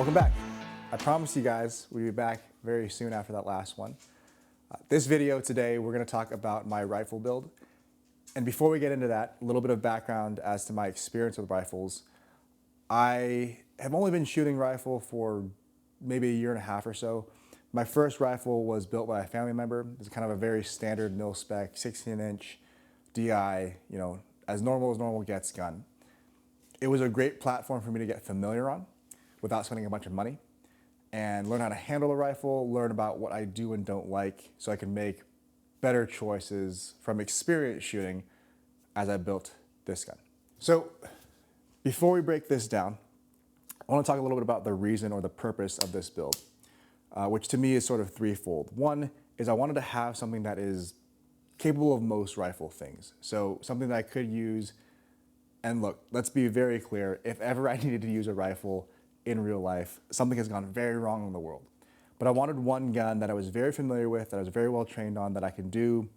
Welcome back. I promised you guys we'd be back very soon after that last one. This video today, we're gonna talk about my rifle build. And before we get into that, a little bit of background as to my experience with rifles. I have only been shooting rifle for maybe a year and a half or so. My first rifle was built by a family member. It's kind of a very standard mil-spec, 16-inch DI, as normal gets gun. It was a great platform for me to get familiar on without spending a bunch of money and learn how to handle a rifle, learn about what I do and don't like so I can make better choices from experience shooting as I built this gun. So before we break this down, I want to talk a little bit about the reason or the purpose of this build, which to me is sort of threefold. One is I wanted to have something that is capable of most rifle things. So something that I could use, and look, let's be very clear, if ever I needed to use a rifle in real life, something has gone very wrong in the world. But I wanted one gun that I was very familiar with, that I was very well trained on, that I could do,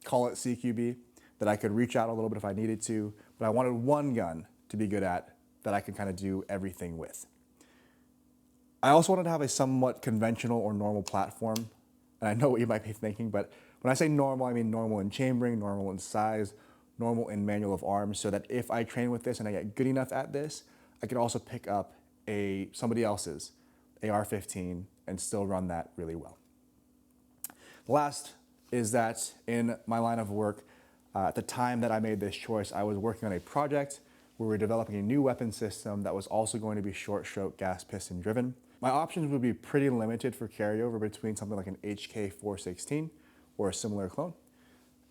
call it CQB, that I could reach out a little bit if I needed to, but I wanted one gun to be good at that I could kind of do everything with. I also wanted to have a somewhat conventional or normal platform, and I know what you might be thinking, but when I say normal, I mean normal in chambering, normal in size, normal in manual of arms, so that if I train with this and I get good enough at this, I could also pick up somebody else's AR-15 and still run that really well. Last is that in my line of work, at the time that I made this choice, I was working on a project where we were developing a new weapon system that was also going to be short stroke gas piston driven. My options would be pretty limited for carryover between something like an HK416 or a similar clone,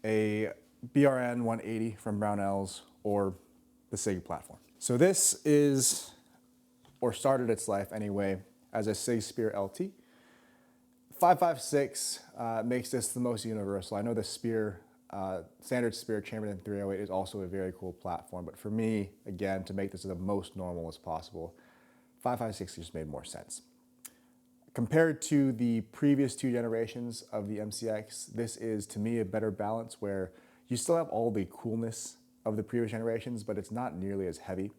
a BRN 180 from Brownells, or the Sig platform. So this is, or started its life anyway, as a Sig Spear LT. 5.56 makes this the most universal. I know the Spear, standard Spear chambered in 308 is also a very cool platform, but for me, again, to make this the most normal as possible, 5.56 just made more sense. Compared to the previous two generations of the MCX, this is, to me, a better balance where you still have all the coolness of the previous generations, but it's not nearly as heavy.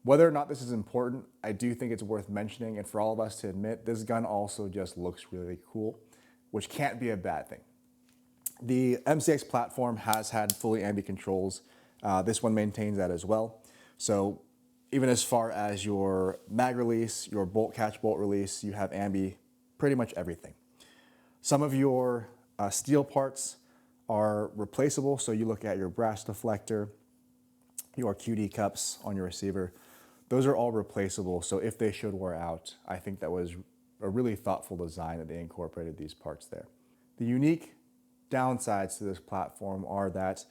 Whether or not this is important, I do think it's worth mentioning, and for all of us to admit, this gun also just looks really cool, which can't be a bad thing. The MCX platform has had fully ambi controls. This one maintains that as well. So even as far as your mag release, your bolt catch bolt release, you have ambi pretty much everything. Some of your steel parts are replaceable, so you look at your brass deflector, your QD cups on your receiver, those are all replaceable, so if they should wear out, I think that was a really thoughtful design that they incorporated these parts there. The unique downsides to this platform are that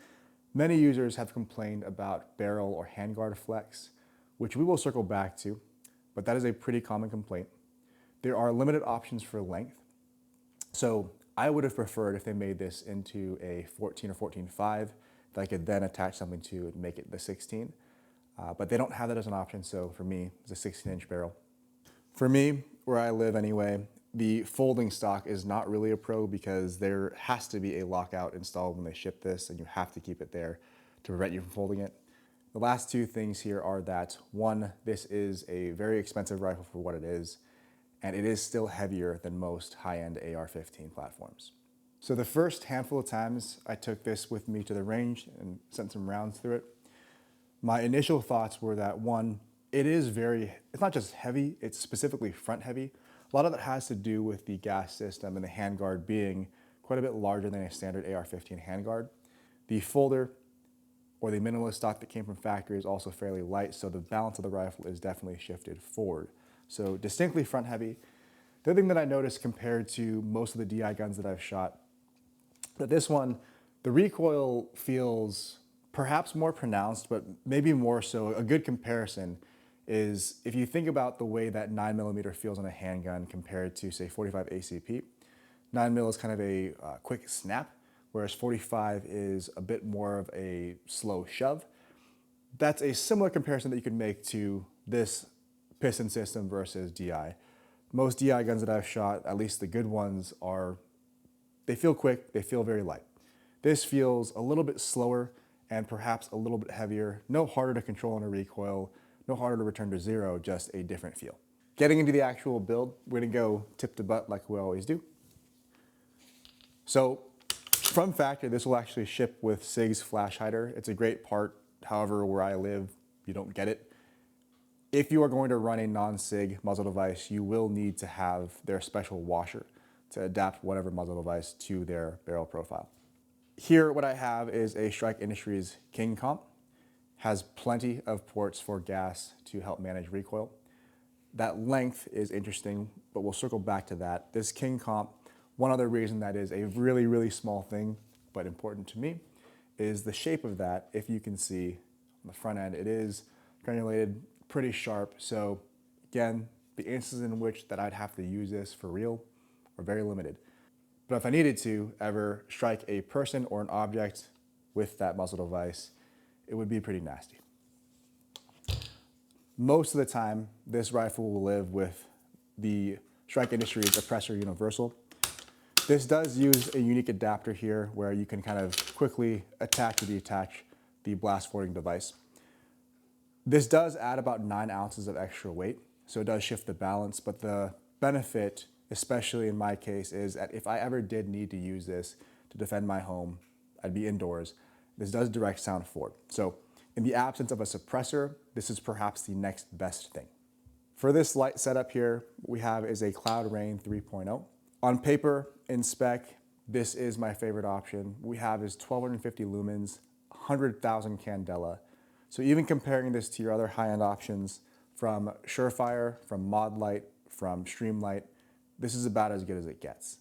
many users have complained about barrel or handguard flex, which we will circle back to, but that is a pretty common complaint. There are limited options for length, so I would have preferred if they made this into a 14 or 14.5 that I could then attach something to and make it the 16. But they don't have that as an option, so for me, it's a 16-inch barrel. For me, where I live anyway, the folding stock is not really a pro because there has to be a lockout installed when they ship this, and you have to keep it there to prevent you from folding it. The last two things here are that, one, this is a very expensive rifle for what it is, and it is still heavier than most high-end AR-15 platforms. So the first handful of times I took this with me to the range and sent some rounds through it, my initial thoughts were that, one, it's not just heavy, it's specifically front heavy. A lot of that has to do with the gas system and the handguard being quite a bit larger than a standard AR-15 handguard. The folder, or the minimalist stock that came from factory, is also fairly light, so the balance of the rifle is definitely shifted forward. So distinctly front heavy. The other thing that I noticed compared to most of the DI guns that I've shot, that this one, the recoil feels perhaps more pronounced, but maybe more so. A good comparison is if you think about the way that 9mm feels on a handgun compared to, say, 45 ACP. 9mm is kind of a quick snap, whereas 45 is a bit more of a slow shove. That's a similar comparison that you could make to this piston system versus DI. Most DI guns that I've shot, at least the good ones, they feel quick, they feel very light. This feels a little bit slower and perhaps a little bit heavier, no harder to control on a recoil, no harder to return to zero, just a different feel. Getting into the actual build, we're gonna go tip to butt like we always do. So from factory, this will actually ship with Sig's flash hider. It's a great part. However, where I live, you don't get it. If you are going to run a non-Sig muzzle device, you will need to have their special washer to adapt whatever muzzle device to their barrel profile. Here, what I have is a Strike Industries King Comp. Has plenty of ports for gas to help manage recoil. That length is interesting, but we'll circle back to that. This King Comp, one other reason that is a really, really small thing, but important to me, is the shape of that. If you can see on the front end, it is granulated, pretty sharp. So again, the instances in which that I'd have to use this for real are very limited. But if I needed to ever strike a person or an object with that muzzle device, it would be pretty nasty. Most of the time, this rifle will live with the Strike Industries Suppressor Universal. This does use a unique adapter here where you can kind of quickly attach or detach the blast forwarding device. This does add about 9 ounces of extra weight, so it does shift the balance, but the benefit, especially in my case, is that if I ever did need to use this to defend my home, I'd be indoors. This does direct sound forward. So in the absence of a suppressor, this is perhaps the next best thing. For this light setup here, we have is a Cloud Rain 3.0. On paper, in spec, this is my favorite option. We have is 1250 lumens, 100,000 candela. So even comparing this to your other high-end options from Surefire, from Modlight, from Streamlight, this is about as good as it gets.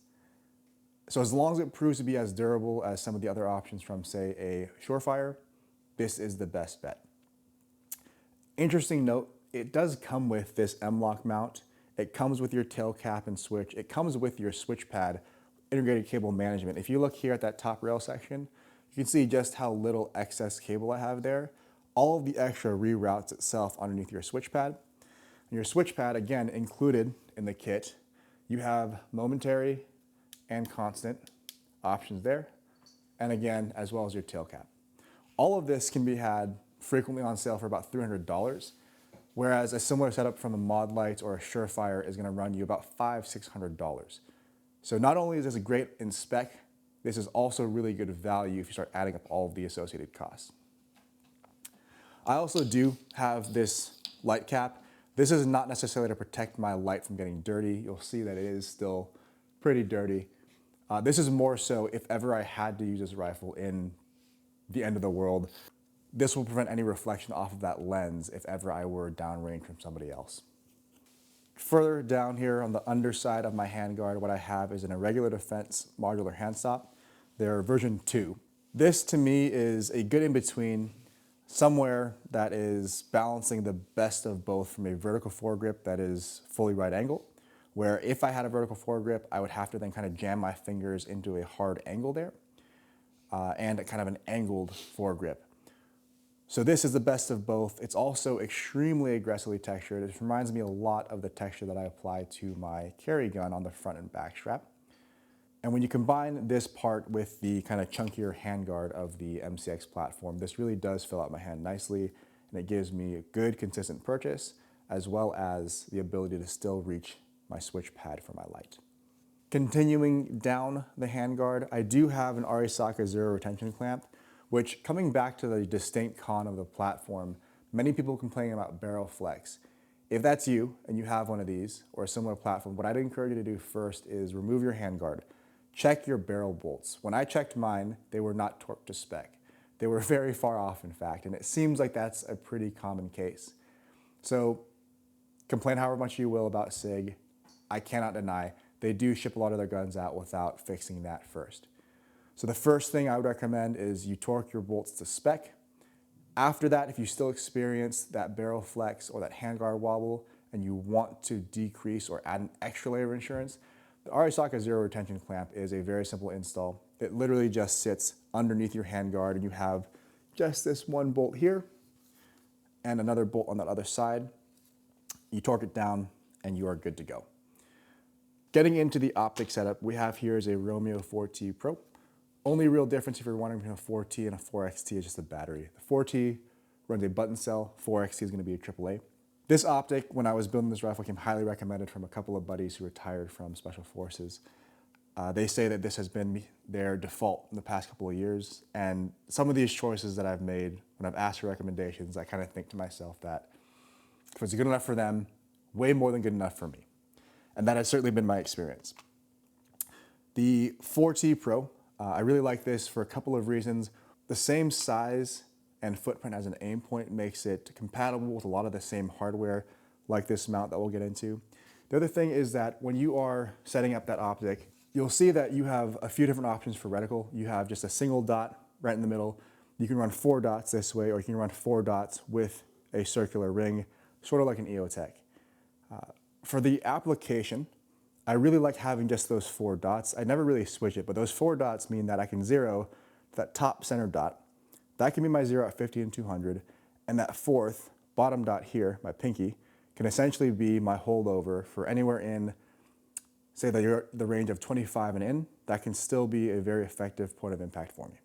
So as long as it proves to be as durable as some of the other options from, say, a Surefire, this is the best bet. Interesting note, it does come with this M-LOK mount. It comes with your tail cap and switch. It comes with your switch pad, integrated cable management. If you look here at that top rail section, you can see just how little excess cable I have there. All of the extra reroutes itself underneath your switch pad. And your switch pad, again, included in the kit, you have momentary and constant options there, and again, as well as your tail cap. All of this can be had frequently on sale for about $300, whereas a similar setup from a Modlight or a Surefire is gonna run you about $500–600. So not only is this great in spec, this is also really good value if you start adding up all of the associated costs. I also do have this light cap. This is not necessarily to protect my light from getting dirty. You'll see that it is still pretty dirty. This is more so if ever I had to use this rifle in the end of the world, this will prevent any reflection off of that lens if ever I were downrange from somebody else. Further down here on the underside of my handguard, what I have is an Irregular Defense modular handstop. They're version 2. This to me is a good in-between, somewhere that is balancing the best of both from a vertical foregrip that is fully right angle, where if I had a vertical foregrip, I would have to then kind of jam my fingers into a hard angle there, and a kind of an angled foregrip. So this is the best of both. It's also extremely aggressively textured. It reminds me a lot of the texture that I apply to my carry gun on the front and back strap. And when you combine this part with the kind of chunkier handguard of the MCX platform, this really does fill out my hand nicely, and it gives me a good, consistent purchase, as well as the ability to still reach my switch pad for my light. Continuing down the handguard, I do have an Arisaka Zero retention clamp, which, coming back to the distinct con of the platform, many people complain about barrel flex. If that's you and you have one of these or a similar platform, what I'd encourage you to do first is remove your handguard. Check your barrel bolts. When I checked mine, they were not torqued to spec. They were very far off, in fact, and it seems like that's a pretty common case. So complain however much you will about Sig. I cannot deny they do ship a lot of their guns out without fixing that first. So the first thing I would recommend is you torque your bolts to spec. After that, if you still experience that barrel flex or that handguard wobble and you want to decrease or add an extra layer of insurance, the Arisaka Zero retention clamp is a very simple install. It literally just sits underneath your handguard and you have just this one bolt here and another bolt on that other side. You torque it down and you are good to go. Getting into the optic setup, we have here is a Romeo 4T Pro. Only real difference if you're wondering between a 4T and a 4XT is just the battery. The 4T runs a button cell, 4XT is going to be a AAA. This optic, when I was building this rifle, came highly recommended from a couple of buddies who retired from Special Forces. They say that this has been their default in the past couple of years, and some of these choices that I've made, when I've asked for recommendations, I kind of think to myself that if it's good enough for them, way more than good enough for me. And that has certainly been my experience. The 4T Pro, I really like this for a couple of reasons. The same size and footprint as an aim point makes it compatible with a lot of the same hardware like this mount that we'll get into. The other thing is that when you are setting up that optic, you'll see that you have a few different options for reticle. You have just a single dot right in the middle. You can run 4 dots this way, or you can run 4 dots with a circular ring, sort of like an EOTech. For the application, I really like having just those 4 dots. I never really switch it, but those 4 dots mean that I can zero that top center dot. That can be my zero at 50 and 200, and that 4th bottom dot here, my pinky, can essentially be my holdover for anywhere in, say the range of 25 and in. That can still be a very effective point of impact for me.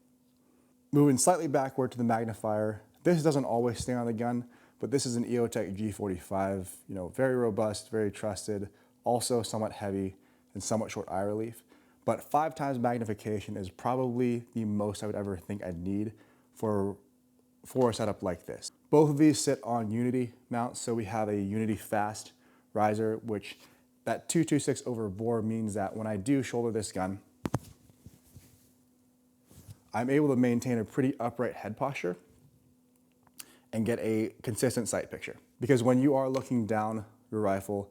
Moving slightly backward to the magnifier, this doesn't always stay on the gun, but this is an EOTech G45, very robust, very trusted, also somewhat heavy and somewhat short eye relief. But 5 times magnification is probably the most I would ever think I'd need for a setup like this. Both of these sit on Unity mounts, so we have a Unity fast riser, which that 226 over bore means that when I do shoulder this gun, I'm able to maintain a pretty upright head posture and get a consistent sight picture. Because when you are looking down your rifle,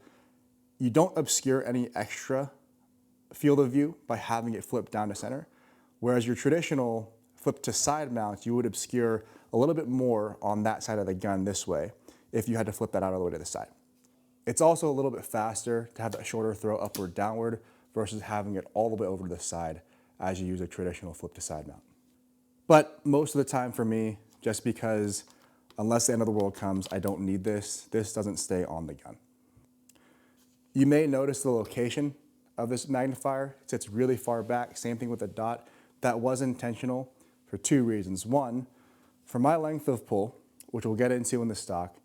you don't obscure any extra field of view by having it flipped down to center. Whereas your traditional flip to side mounts, you would obscure a little bit more on that side of the gun this way if you had to flip that out all the way to the side. It's also a little bit faster to have that shorter throw upward downward versus having it all the way over to the side as you use a traditional flip to side mount. But most of the time for me, just because unless the end of the world comes, I don't need this. This doesn't stay on the gun. You may notice the location of this magnifier. It sits really far back. Same thing with the dot. That was intentional for 2 reasons. One, for my length of pull, which we'll get into in the stock,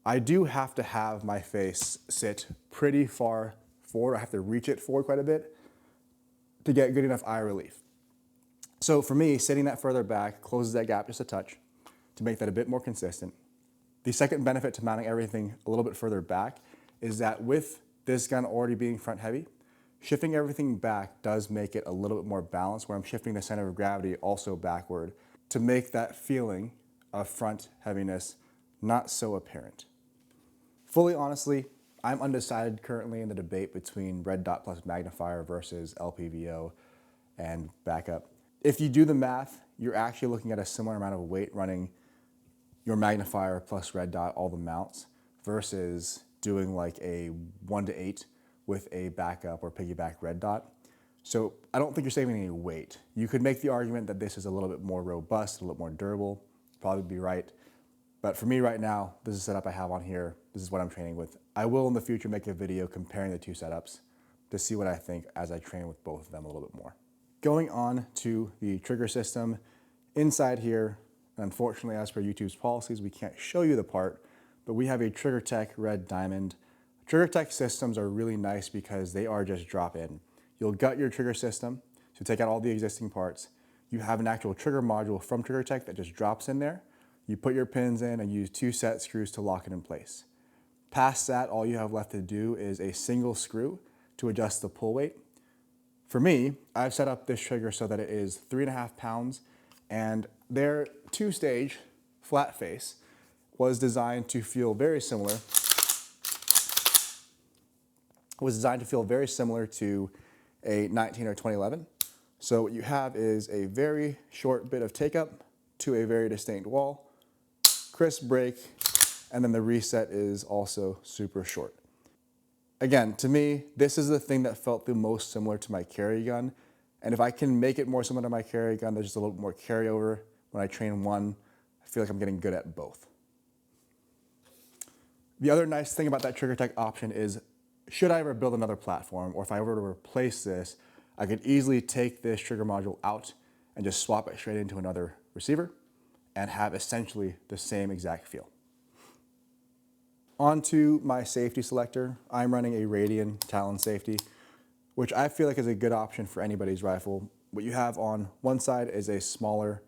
I do have to have my face sit pretty far forward. I have to reach it forward quite a bit to get good enough eye relief. So for me, sitting that further back closes that gap just a touch to make that a bit more consistent. The second benefit to mounting everything a little bit further back is that with this gun already being front heavy, shifting everything back does make it a little bit more balanced, where I'm shifting the center of gravity also backward to make that feeling of front heaviness not so apparent. Fully honestly, I'm undecided currently in the debate between red dot plus magnifier versus LPVO and backup. If you do the math, you're actually looking at a similar amount of weight running your magnifier plus red dot, all the mounts, versus doing like a 1:8 with a backup or piggyback red dot. So I don't think you're saving any weight. You could make the argument that this is a little bit more robust, a little bit more durable, probably be right. But for me right now, this is the setup I have on here. This is what I'm training with. I will in the future make a video comparing the 2 setups to see what I think as I train with both of them a little bit more. Going on to the trigger system, inside here, unfortunately as per YouTube's policies, we can't show you the part, but we have a TriggerTech Red Diamond. TriggerTech systems are really nice because they are just drop in. You'll gut your trigger system, so take out all the existing parts. You have an actual trigger module from TriggerTech that just drops in there. You put your pins in and use 2 set screws to lock it in place. Past that, all you have left to do is a single screw to adjust the pull weight. For me, I've set up this trigger so that it is 3.5 pounds, and their 2-stage flat face was designed to feel very similar. To a 19 or 2011. So what you have is a very short bit of take up to a very distinct wall, crisp break, and then the reset is also super short. Again, to me, this is the thing that felt the most similar to my carry gun. And if I can make it more similar to my carry gun, there's just a little bit more carryover. When I train one, I feel like I'm getting good at both. The other nice thing about that TriggerTech option is, should I ever build another platform, or if I were to replace this, I could easily take this trigger module out and just swap it straight into another receiver and have essentially the same exact feel. Onto my safety selector, I'm running a Radian Talon safety, which I feel like is a good option for anybody's rifle. What you have on one side is a smaller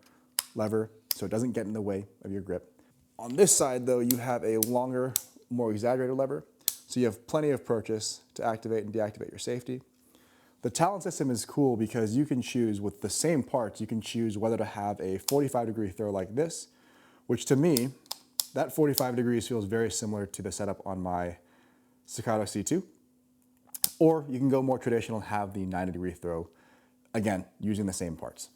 lever, so it doesn't get in the way of your grip. On this side though, you have a longer, more exaggerated lever, so you have plenty of purchase to activate and deactivate your safety. The Talon system is cool because you can choose, with the same parts, you can choose whether to have a 45-degree throw like this, which to me, that 45 degrees feels very similar to the setup on my Staccato C2. Or you can go more traditional and have the 90-degree throw, again, using the same parts.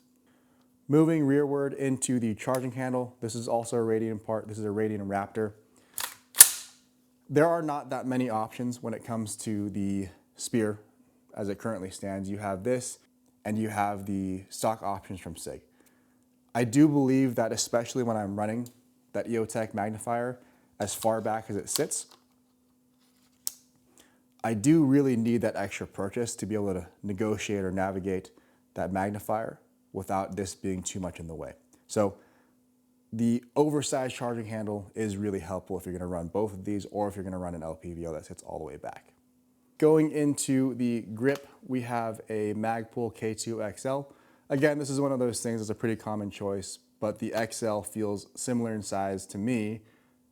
Moving rearward into the charging handle, this is also a Radian part. This is a Radian Raptor. There are not that many options when it comes to the Spear as it currently stands. You have this, and you have the stock options from Sig. I do believe that, especially when I'm running that EOTech Magnifier as far back as it sits, I do really need that extra purchase to be able to negotiate or navigate that magnifier without this being too much in the way. So the oversized charging handle is really helpful if you're gonna run both of these, or if you're gonna run an LPVO that sits all the way back. Going into the grip, we have a Magpul K2 XL. Again, this is one of those things that's a pretty common choice, but the XL feels similar in size to me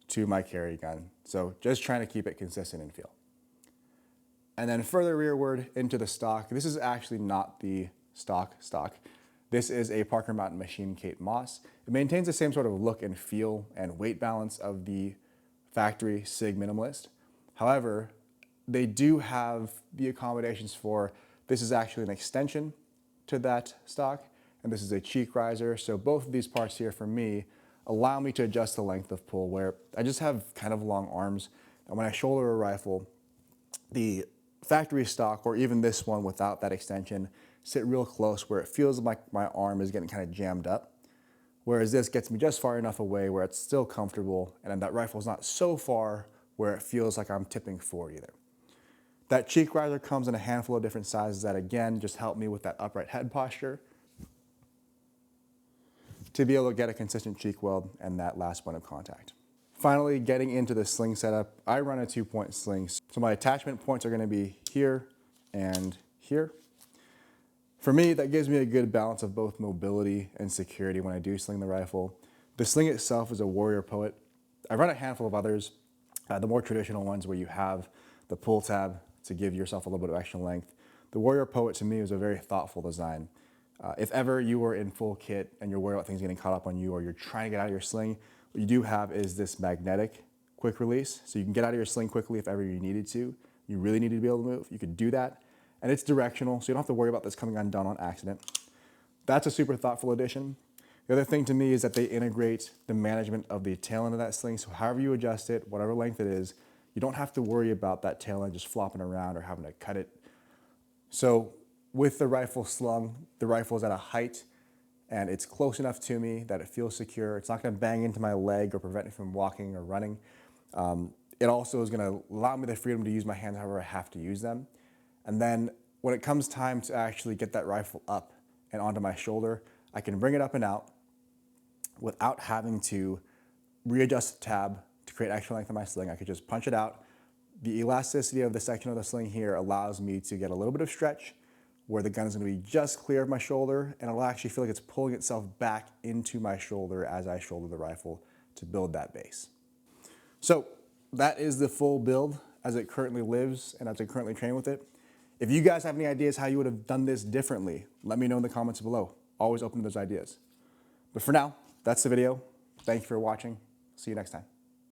to my carry gun. So just trying to keep it consistent in feel. And then further rearward into the stock, this is actually not the stock. This is a Parker Mountain Machine Kate Moss. It maintains the same sort of look and feel and weight balance of the factory Sig Minimalist. However, they do have the accommodations for, this is actually an extension to that stock, and this is a cheek riser. So both of these parts here for me allow me to adjust the length of pull, where I just have kind of long arms. And when I shoulder a rifle, the factory stock, or even this one without that extension, sit real close where it feels like my arm is getting kind of jammed up. Whereas this gets me just far enough away where it's still comfortable, and that rifle's not so far where it feels like I'm tipping forward either. That cheek riser comes in a handful of different sizes that, again, just help me with that upright head posture to be able to get a consistent cheek weld and that last point of contact. Finally, getting into the sling setup, I run a 2-point sling. So my attachment points are gonna be here and here. For me, that gives me a good balance of both mobility and security when I do sling the rifle. The sling itself is a Warrior Poet. I run a handful of others, the more traditional ones where you have the pull tab to give yourself a little bit of extra length. The Warrior Poet to me is a very thoughtful design. If ever you were in full kit and you're worried about things getting caught up on you, or you're trying to get out of your sling, what you do have is this magnetic quick release. So you can get out of your sling quickly if ever you needed to. You really needed to be able to move, you could do that. And it's directional, so you don't have to worry about this coming undone on accident. That's a super thoughtful addition. The other thing to me is that they integrate the management of the tail end of that sling. So however you adjust it, whatever length it is, you don't have to worry about that tail end just flopping around or having to cut it. So with the rifle slung, the rifle is at a height and it's close enough to me that it feels secure. It's not gonna bang into my leg or prevent me from walking or running. It also is gonna allow me the freedom to use my hands however I have to use them. And then when it comes time to actually get that rifle up and onto my shoulder, I can bring it up and out without having to readjust the tab to create extra length in my sling. I could just punch it out. The elasticity of the section of the sling here allows me to get a little bit of stretch where the gun is gonna be just clear of my shoulder, and it'll actually feel like it's pulling itself back into my shoulder as I shoulder the rifle to build that base. So that is the full build as it currently lives and as I currently train with it. If you guys have any ideas how you would have done this differently, let me know in the comments below. Always open to those ideas. But for now, that's the video. Thank you for watching. See you next time.